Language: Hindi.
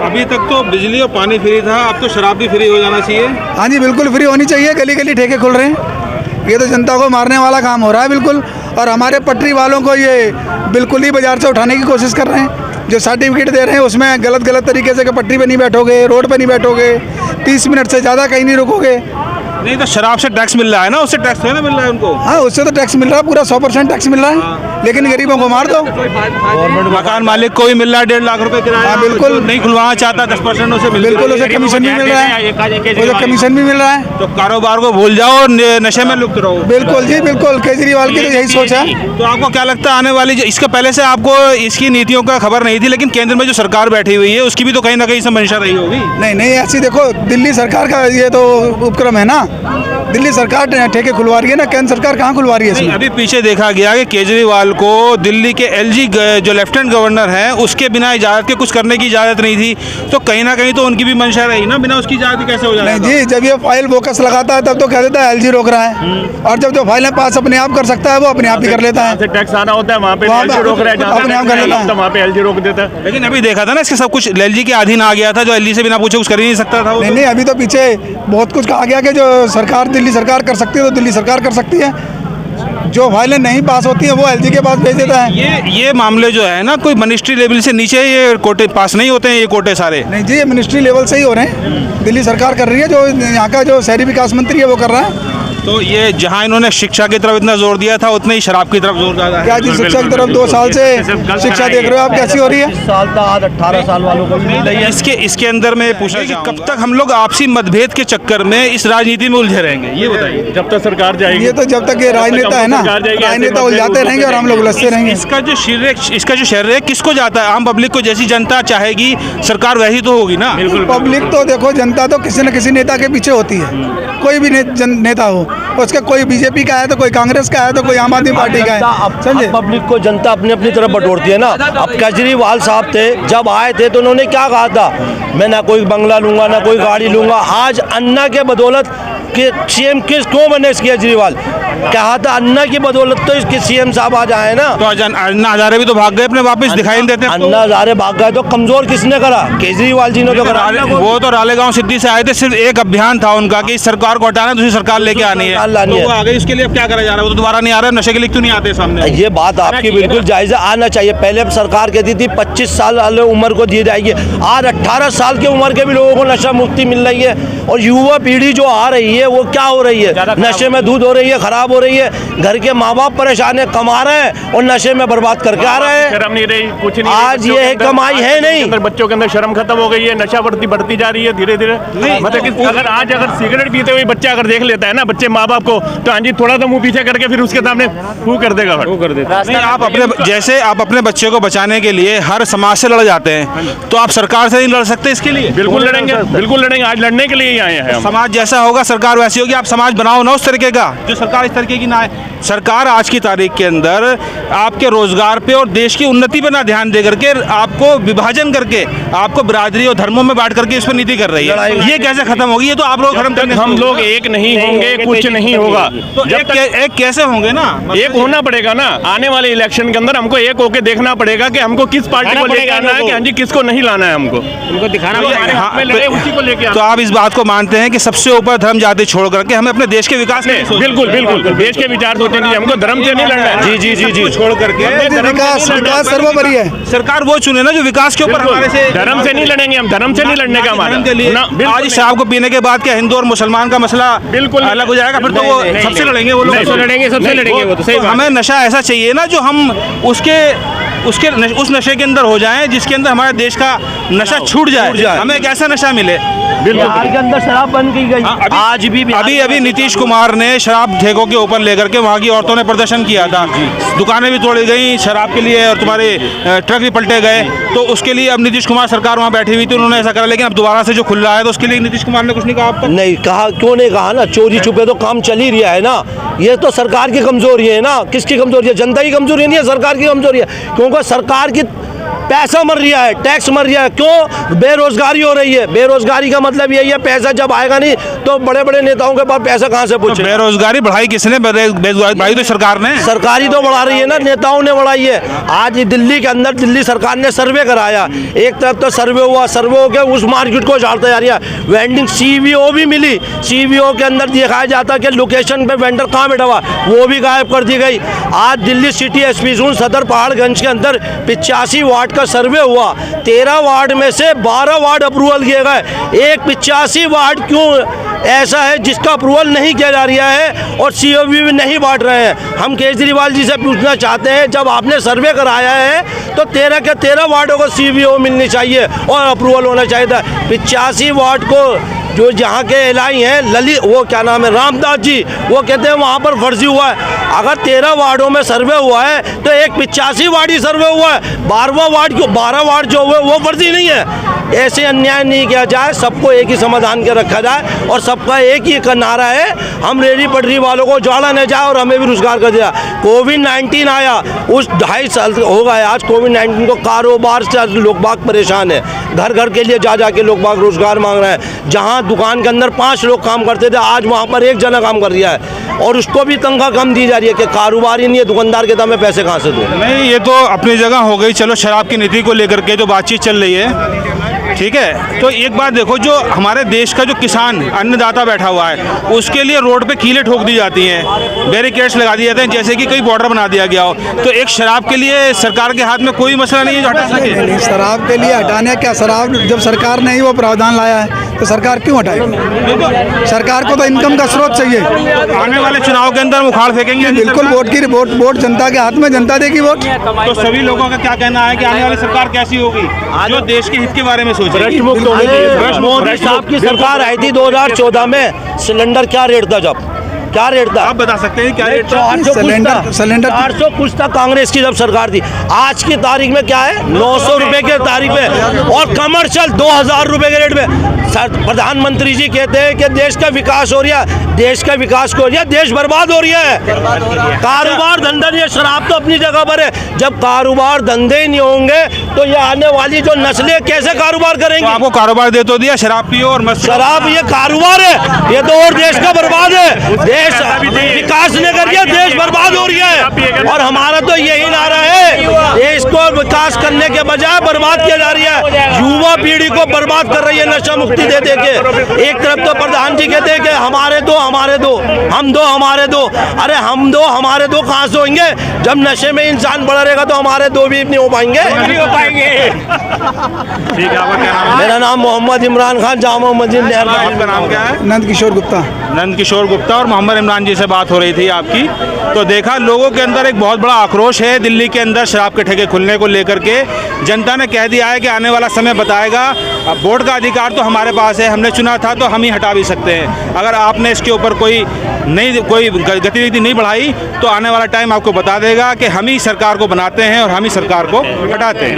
अभी तक तो बिजली और पानी फ्री था, अब तो शराब भी फ्री हो जाना चाहिए। हाँ जी, बिल्कुल फ्री होनी चाहिए। गली गली ठेके खुल रहे हैं, ये तो जनता को मारने वाला काम हो रहा है बिल्कुल। और हमारे पटरी वालों को ये बिल्कुल ही बाजार से उठाने की कोशिश कर रहे हैं। जो सर्टिफिकेट दे रहे हैं उसमें गलत तरीके से कि पटरी पे नहीं बैठोगे, रोड पे नहीं बैठोगे, 30 मिनट से ज़्यादा कहीं नहीं रुकोगे। नहीं तो शराब से टैक्स मिल रहा है ना, उससे टैक्स थोड़ा ना मिल रहा है उनको। हाँ, उससे तो टैक्स मिल रहा है, पूरा 100% टैक्स मिल रहा है, लेकिन गरीबों को मार दो। मकान मालिक को भी मिल रहा है 1.5 लाख रुपए किराया। हाँ, बिल्कुल। नहीं खुलवाना चाहता 10% उसे बिल्कुल, उसे कमीशन भी मिल रहा है, उसे कमीशन भी मिल रहा है। तो कारोबार को भूल जाओ और नशे में लुप्त रहो। बिल्कुल जी, बिल्कुल। केजरीवाल की तो यही सोच है। तो आपको क्या लगता है आने वाली, इसके पहले से आपको इसकी नीतियों का खबर नहीं थी, लेकिन केंद्र में जो सरकार बैठी हुई है उसकी भी तो कहीं ना कहीं से मंशा रही होगी। नहीं, ऐसी देखो, दिल्ली सरकार का ये तो उपक्रम है ना, दिल्ली सरकार ठेके खुलवा रही है ना, केंद्र सरकार कहाँ खुलवा रही है इसमें? अभी पीछे देखा गया कि केजरीवाल को दिल्ली के एलजी जो लेफ्टिनेंट गवर्नर हैं उसके बिना इजाज़त के कुछ करने की इजाज़त नहीं थी, तो कहीं ना कहीं तो उनकी भी मंशा रही ना, बिना उसकी इजाज़त कैसे हो जाएगा? नहीं जी, जब ये फाइल बोकस लगाता है तब तो कह देता है एलजी रोक रहा है, और जब जो फाइलें पास अपने आप कर सकता है वो अपने आप ही कर लेता है। टैक्स आना होता है वहाँ पे एलजी रोक रहा है, अपने आप कर लेता है, वहाँ पे एलजी रोक देता है। लेकिन अभी देखा था ना, इसके सब कुछ एलजी के अधीन आ गया था, जो एलजी से बिना पूछे कुछ कर ही नहीं सकता था। नहीं, अभी तो पीछे बहुत कुछ कहा गया कि जो सरकार, दिल्ली सरकार कर सकती है तो दिल्ली सरकार कर सकती है, जो फाइलें नहीं पास होती है वो एलजी के पास भेज देता है। ये मामले जो है ना, कोई मिनिस्ट्री लेवल से नीचे ये कोटे पास नहीं होते हैं, ये कोटे सारे। नहीं जी, ये मिनिस्ट्री लेवल से ही हो रहे हैं, दिल्ली सरकार कर रही है, जो यहाँ का जो शहरी विकास मंत्री है वो कर रहा है। तो ये जहाँ इन्होंने शिक्षा की तरफ इतना जोर दिया था, उतने ही शराब की तरफ जोर ज्यादा है। क्या जी, शिक्षा की तरफ 2 साल से शिक्षा देख रहे हो आप कैसी हो रही है? साल था, आज 18 साल वालों को मिल रही है। इसके अंदर में पूछा कि कब तक हम लोग आपसी मतभेद के चक्कर में इस राजनीति में उलझे रहेंगे, ये बताइए। जब तक सरकार जाएगी, ये तो जब तक ये राजनेता है ना, राजनेता उलझाते रहेंगे और हम लोग उलझते रहेंगे। इसका जो शरीर है किसको जाता है? आम पब्लिक को, जैसी जनता चाहेगी सरकार वैसी तो होगी ना। पब्लिक तो देखो, जनता तो किसी न किसी नेता के पीछे होती है, कोई भी नेता हो, उसका कोई बीजेपी का है तो कोई कांग्रेस का है तो कोई आम आदमी पार्टी का है, समझे? पब्लिक को जनता अपनी अपनी तरफ बटोरती है ना। अब केजरीवाल साहब थे, जब आए थे तो उन्होंने क्या कहा था, मैं ना कोई बंगला लूंगा ना कोई गाड़ी लूंगा। आज अन्ना के बदौलत कि सीएम क्यों बने केजरीवाल, कहा था अन्ना की बदौलत तो इसके सीएम साहब आज आए ना। तो अन्ना हजारे भी तो भाग गए अपने, वापस दिखाई नहीं देते। अन्ना हजारे भाग गए तो कमजोर किसने करा? केजरीवाल जी ने तो करा। वो तो रालेगांव सिद्धि से आए थे, सिर्फ एक अभियान था उनका कि इस सरकार को हटाना, दूसरी सरकार लेके आनी है, तो वो आ गई। उसके लिए अब क्या करा जा रहा है? वो तो दोबारा नहीं आ रहा है, नशे के लिए क्यों नहीं आते सामने? ये बात आपकी बिल्कुल जायज़ है, आना चाहिए। पहले सरकार कहती थी 25 साल वाले उम्र को दिए जाएगी, आज 18 साल की उम्र के भी लोगों को नशा मुक्ति मिल रही है। और युवा पीढ़ी जो आ रही है वो क्या हो रही है? नशे में दूध हो रही है, खराब हो रही है। घर के माँ बाप परेशान है, कमा रहे हैं और नशे में बर्बाद करके आ रहे हैं। शर्म नहीं रही, कुछ नहीं। आज ये कमाई है नहीं, बच्चों के अंदर शर्म खत्म हो गई है, नशा बढ़ती जा रही है धीरे धीरे। मतलब अगर सिगरेट पीते हुए बच्चा अगर देख लेता है ना, बच्चे माँ बाप को, तो हाँ जी थोड़ा सा मुंह पीछे करके फिर उसके सामने वो कर देगा, वो कर देगा। नहीं, आप अपने बच्चे को बचाने के लिए हर समाज से लड़ जाते हैं, तो आप सरकार से नहीं लड़ सकते इसके लिए? बिल्कुल लड़ेंगे, बिल्कुल लड़ेंगे। आज लड़ने के लिए ही आए हैं। समाज जैसा होगा सरकार वैसी होगी। आप समाज बनाओ ना उस तरीके का, जो सरकार इस तरीके की ना है। सरकार आज की तारीख के अंदर आपके रोजगार पे और देश की उन्नति पे ना ध्यान दे करके आपको विभाजन करके, आपको बिरादरी और धर्मों में बांट करके इस पर नीति कर रही है। ये कैसे खत्म होगी? ये तो आप लोग खत्म करने, हम लोग एक नहीं होंगे, कुछ नहीं होगा। तो एक कैसे होंगे ना? एक होना पड़ेगा ना। आने वाले इलेक्शन के अंदर हमको एक होके देखना पड़ेगा कि हमको किस पार्टी को लेके आना है, कि हाँ जी किसको नहीं लाना है, हमको उनको दिखाना है, उसी को लेके। तो आप इस बात को मानते हैं कि सबसे ऊपर धर्म जाति छोड़ करके हमें अपने देश के विकास में, बिल्कुल देश के विचार सोचने नहीं, हमको धर्म से नहीं लड़ना है। जी छोड़ करके विकास सर्वोपरि है। सरकार वो चुने ना जो विकास के ऊपर हमारे से। धर्म से नहीं लड़ेंगे हम, धर्म से नहीं लड़ने का हमारा के लिए। आज शराब को पीने के बाद क्या हिंदू और मुसलमान का मसला बिल्कुल अलग हो जाएगा? फिर तो वो सबसे लड़ेंगे, वो लोग सबसे लड़ेंगे। वो तो सही। हमें नशा ऐसा चाहिए ना जो हम उस नशे के अंदर हो जाएं जिसके अंदर हमारे देश का नशा छूट जाए। हमें एक ऐसा नशा मिले। बिहार के अंदर शराब बंद की गई। आज भी अभी नीतीश कुमार ने शराब ठेकों के ऊपर लेकर के वहाँ की औरतों ने प्रदर्शन किया था, दुकानें भी तोड़ी गई शराब के लिए और तुम्हारे ट्रक भी पलटे गए। तो उसके लिए अब नीतीश कुमार सरकार वहाँ बैठी हुई थी, उन्होंने ऐसा करा। लेकिन अब दोबारा से जो खुल रहा है तो उसके लिए नीतीश कुमार ने कुछ नहीं कहा अब तक। नहीं कहा, क्यों नहीं कहा ना? चोरी छुपे तो काम चल ही रहा है ना। ये तो सरकार की कमजोरी है ना। किसकी कमजोरी है? जनता की कमजोरी नहीं है, सरकार की कमजोरी है। क्योंकि सरकार की पैसा मर रहा है, टैक्स मर रहा है। क्यों? बेरोजगारी हो रही है। बेरोजगारी का मतलब यही है, पैसा जब आएगा नहीं तो बड़े बड़े नेताओं के पास पैसा कहाँ से पूछे? बेरोजगारी बढ़ाई किसने? बेरोजगारी बढ़ाई तो सरकार ने। सरकारी तो बढ़ा रही है ना, नेताओं ने बढ़ाई है। आज दिल्ली के अंदर दिल्ली सरकार ने सर्वे कराया, एक तरफ तो सर्वे हुआ, सर्वे हो के उस मार्केट को झाड़ता जा रही है। वेंडिंग CVO भी मिली, CVO के अंदर दिखाया जाता कि लोकेशन पे वेंडर कहाँ बैठा हुआ, वो भी गायब कर दी गई। आज दिल्ली सिटी SP जोन सदर पहाड़गंज के अंदर 85 वार्ड का सर्वे हुआ, 13 वार्ड में से 12 वार्ड अप्रूवल किए गए। एक 85 वार्ड क्यों ऐसा है जिसका अप्रूवल नहीं किया जा रहा है और COV भी नहीं बांट रहे हैं? हम केजरीवाल जी से पूछना चाहते हैं, जब आपने सर्वे कराया है तो 13 के 13 वार्डों को CVO मिलनी चाहिए और अप्रूवल होना चाहिए था। 85 वार्ड को जो जहाँ के एलआई हैं ललित, वो क्या नाम है, रामदास जी, वो कहते हैं वहाँ पर फर्जी हुआ है। अगर 13 वार्डों में सर्वे हुआ है तो एक 85 वार्ड ही सर्वे हुआ है, 12वां वार्ड क्यों, 12 वार्ड जो हुए वो फर्जी नहीं है। ऐसे अन्याय नहीं किया जाए, सबको एक ही समाधान के रखा जाए और सबका एक ही नारा है, हम रेहड़ी पटरी वालों को जोड़ा न जाए और हमें भी रोजगार कर दिया। कोविड-19 आया, उस 2.5 साल हो गए आज कोविड-19 को, कारोबार से लोग बाग परेशान है। घर घर के लिए जा के लोग बाग रोजगार मांग रहे हैं। जहाँ दुकान के अंदर 5 लोग काम करते थे, आज वहाँ पर 1 जना काम कर रहा है और उसको भी तनख्वाह कम दी जा रही है कि कारोबार ही नहीं है, दुकानदार के दाम में पैसे कहाँ से दो? नहीं, ये तो अपनी जगह हो गई। चलो, शराब की नीति को लेकर के जो बातचीत चल रही है, ठीक है, तो एक बात देखो, जो हमारे देश का जो किसान अन्नदाता बैठा हुआ है उसके लिए रोड पे कीलें ठोक दी जाती हैं, बैरिकेड्स लगा दिए जाते हैं, जैसे कि कहीं बॉर्डर बना दिया गया हो। तो एक शराब के लिए सरकार के हाथ में कोई मसला नहीं है जो हटा सके। नहीं, शराब के लिए हटाने क्या, शराब जब सरकार ने ही वो प्रावधान लाया है तो सरकार क्यों हटाएगी? सरकार को तो इनकम का स्रोत चाहिए। आने वाले चुनाव के अंदर उखाड़ फेंकेंगे बिल्कुल, वोट जनता के हाथ में, जनता देगी वोट। तो सभी लोगों का क्या कहना है कि आने वाली सरकार कैसी होगी जो देश के हित के बारे में सोचे? मोदी साहब की सरकार आई थी 2014 में, सिलेंडर क्या रेट था? जब क्या रेट था आप बता सकते हैं क्या रेट था? 400 कुछ था कांग्रेस की जब सरकार थी। आज की तारीख में क्या है? 900 रुपए के तारीख में और कमर्शियल 2000 रुपए के रेट में। प्रधानमंत्री जी कहते हैं कि देश का विकास हो रहा है, देश का विकास हो रहा है, देश बर्बाद हो रहा है। कारोबार धंधा नहीं है, शराब तो अपनी जगह पर है। जब कारोबार धंधे ही नहीं होंगे तो ये आने वाली जो नस्लें कैसे कारोबार करेंगी? तो आपको कारोबार दे तो दिया, शराब पियो और मस्त। शराब ये कारोबार है, ये तो और देश का बर्बाद है। देश विकास नहीं कर रहा, देश बर्बाद हो रहा है। और हमारा तो यही नारा है, देश को विकास करने के बजाय बर्बाद किया जा रहा है। युवा पीढ़ी को बर्बाद कर रही है नशा मुक्ति दे के। एक तरफ तो प्रधान जी कहते हैं कि हमारे दो, हम दो, हमारे दो। अरे हम दो हमारे दो कहाँ से होंगे? जब नशे में इंसान बढ़ा रहेगा तो हमारे दो भी नहीं हो पाएंगे। ठीक है, आपका क्या नाम है? मेरा नाम मोहम्मद इमरान खान, जामा मस्जिद नहर। आपका नाम क्या है? नंद किशोर गुप्ता। नंद किशोर गुप्ता और मोहम्मद इमरान जी से बात हो रही थी आपकी। तो देखा, लोगों के अंदर एक बहुत बड़ा आक्रोश है दिल्ली के अंदर शराब के ठेके खुलने को लेकर के। जनता ने कह दिया है कि आने वाला समय बताएगा। अब वोट का अधिकार तो हमारे पास है, हमने चुना था तो हम ही हटा भी सकते हैं। अगर आपने इसके ऊपर कोई गतिविधि नहीं बढ़ाई तो आने वाला टाइम आपको बता देगा कि हम ही सरकार को बनाते हैं और हम ही सरकार को हटाते हैं।